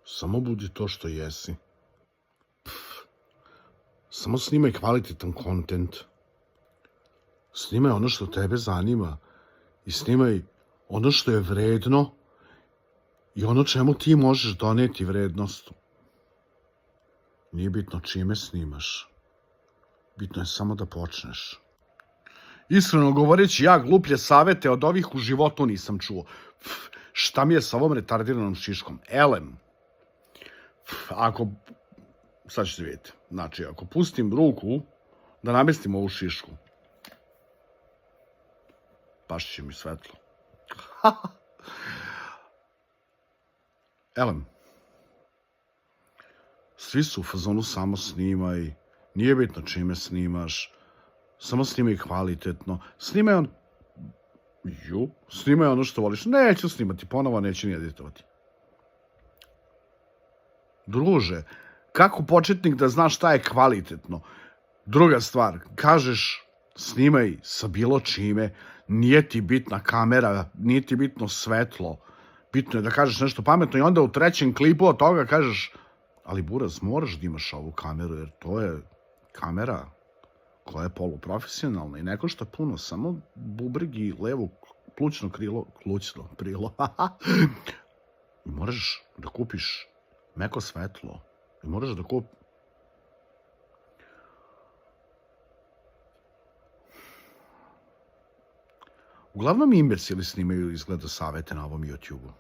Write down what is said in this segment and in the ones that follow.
Samo budi to što jesi. Samo snimaj kvalitetan kontent. Snimaj ono što tebe zanima i snimaj ono što je vredno i ono čemu ti možeš doneti vrednost. Nije bitno čime snimaš. Bitno je samo da počneš. Iskreno govoreći, ja gluplje savete od ovih u životu nisam čuo. Šta mi je sa ovom retardiranom šiškom? Elem. Sad ćete vidjeti. Znači, ako pustim ruku da namestim ovu šišku, pašće će mi svetlo. Elem. Svi su u fazonu samo snimaj, nije bitno čime snimaš, samo snimaj kvalitetno, snimaj ono što voliš. Neću snimati ponovo, neću ni editovati. Druže, kako početnik da znaš šta je kvalitetno? Druga stvar, kažeš snimaj sa bilo čime, nije ti bitna kamera, nije ti bitno svetlo, bitno je da kažeš nešto pametno i onda u trećem klipu od toga kažeš ali Buraz, moraš da imaš ovu kameru jer to je kamera koja je poluprofesionalna i ne košta puno, samo bubreg i levo plućno krilo. I moraš da kupiš meko svetlo. I moraš da kupiš... Uglavnom imbecili snimaju izgleda savete na ovom YouTube-u.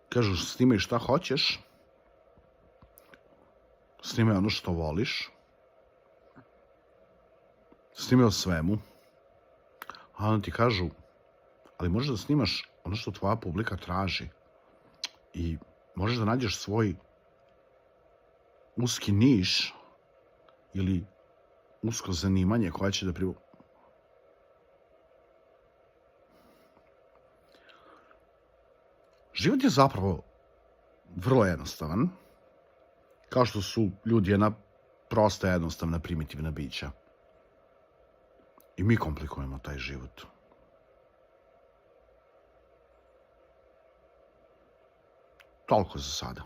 Kažu, snimaj šta hoćeš, snimaj ono što voliš, snimaj o svemu, a onda ti kažu, ali možeš da snimaš ono što tvoja publika traži i možeš da nađeš svoj uski niš ili usko zanimanje koje će da privuče. Život je zapravo vrlo jednostavan, kao što su ljudi jedna prosta, jednostavna, primitivna bića. I mi komplikujemo taj život. Toliko za sada.